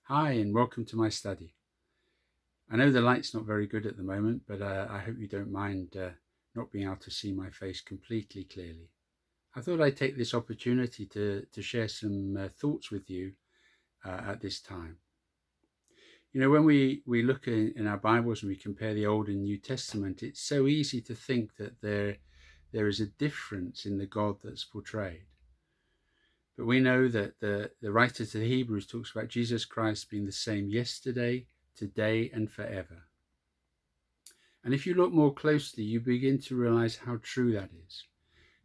Hi, and welcome to my study. I know the light's not very good at the moment, but I hope you don't mind not being able to see my face completely clearly. I thought I'd take this opportunity to share some thoughts with you at this time. You know, when we look in our Bibles and we compare the Old and New Testament, it's so easy to think that there is a difference in the God that's portrayed. But we know that the writer to the Hebrews talks about Jesus Christ being the same yesterday, today, and forever. And if you look more closely, you begin to realize how true that is.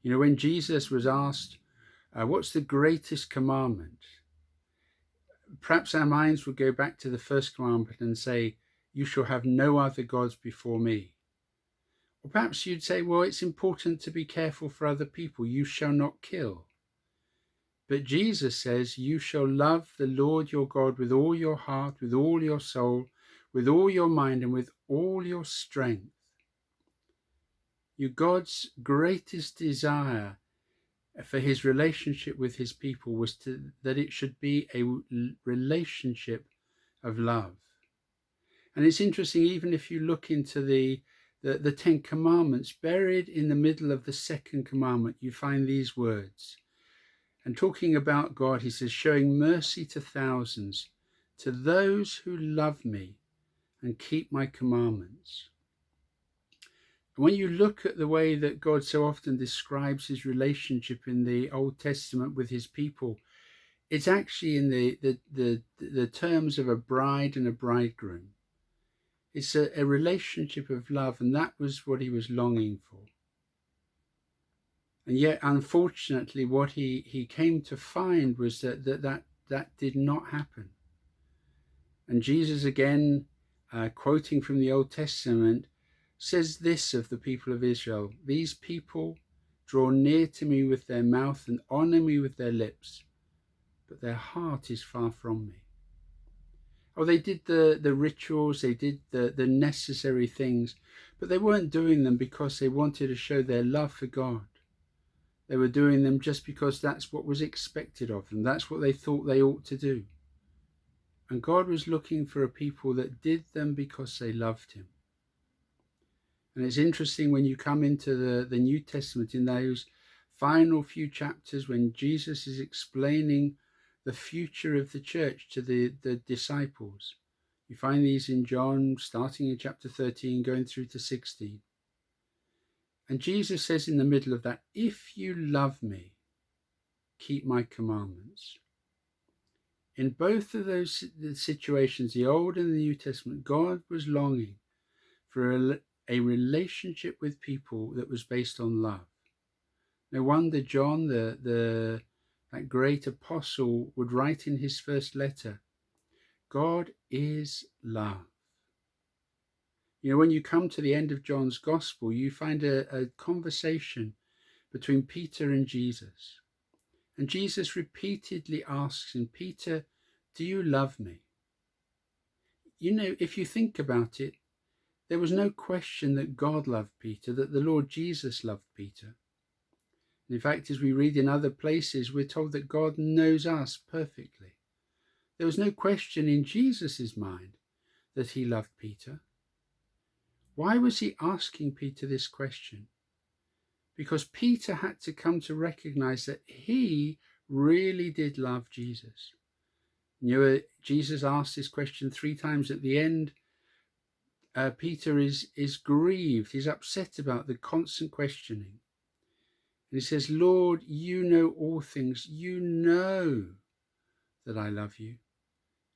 You know, when Jesus was asked, what's the greatest commandment? Perhaps our minds would go back to the first commandment and say, you shall have no other gods before me. Or perhaps you'd say, well, it's important to be careful for other people. You shall not kill. But Jesus says, you shall love the Lord your God with all your heart, with all your soul, with all your mind, and with all your strength. God's greatest desire for his relationship with his people was that it should be a relationship of love. And it's interesting, even if you look into the Ten Commandments, buried in the middle of the second commandment, you find these words. And talking about God, he says, showing mercy to thousands, to those who love me and keep my commandments. When you look at the way that God so often describes his relationship in the Old Testament with his people, it's actually in the terms of a bride and a bridegroom. It's a relationship of love, and that was what he was longing for. And yet, unfortunately, what he came to find was that did not happen. And Jesus, again, quoting from the Old Testament, says this of the people of Israel: these people draw near to me with their mouth and honor me with their lips, but their heart is far from me. Oh, they did the rituals, they did the necessary things, but they weren't doing them because they wanted to show their love for God. They were doing them just because that's what was expected of them. That's what they thought they ought to do. And God was looking for a people that did them because they loved him. And it's interesting when you come into the New Testament, in those final few chapters when Jesus is explaining the future of the church to the disciples. You find these in John, starting in chapter 13, going through to 16. And Jesus says in the middle of that, if you love me, keep my commandments. In both of those situations, the Old and the New Testament, God was longing for a relationship with people that was based on love. No wonder John, that great apostle, would write in his first letter, God is love. You know, when you come to the end of John's gospel, you find a conversation between Peter and Jesus. And Jesus repeatedly asks him, Peter, do you love me? You know, if you think about it, there was no question that God loved Peter, that the Lord Jesus loved Peter. And in fact, as we read in other places, we're told that God knows us perfectly. There was no question in Jesus' mind that he loved Peter. Why was he asking Peter this question? Because Peter had to come to recognize that he really did love Jesus. You know, Jesus asked this question 3 times at the end. Peter is grieved. He's upset about the constant questioning. And he says, Lord, you know all things. You know that I love you.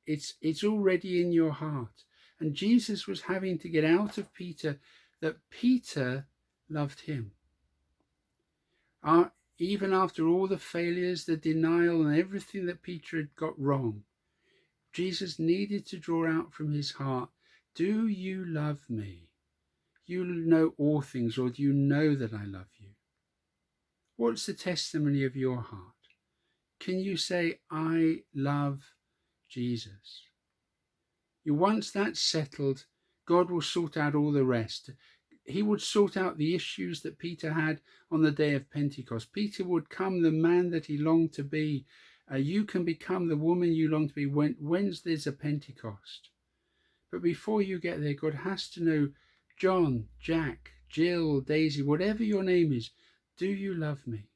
It's already in your heart. And Jesus was having to get out of Peter that Peter loved him. Even after all the failures, the denial, and everything that Peter had got wrong, Jesus needed to draw out from his heart, do you love me? You know all things, or do you know that I love you? What's the testimony of your heart? Can you say, I love Jesus? Once that's settled, God will sort out all the rest. He would sort out the issues that Peter had on the day of Pentecost. Peter would come, the man that he longed to be, You can become the woman you long to be when there's a Pentecost. But before you get there, God has to know, John, Jack, Jill, Daisy, whatever your name is, do you love me?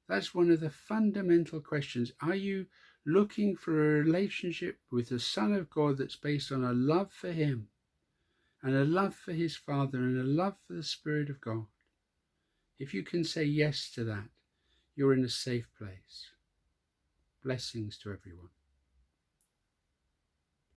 That's one of the fundamental questions. Are you looking for a relationship with the Son of God that's based on a love for him and a love for his Father and a love for the Spirit of God? If you can say yes to that, you're in a safe place. Blessings to everyone.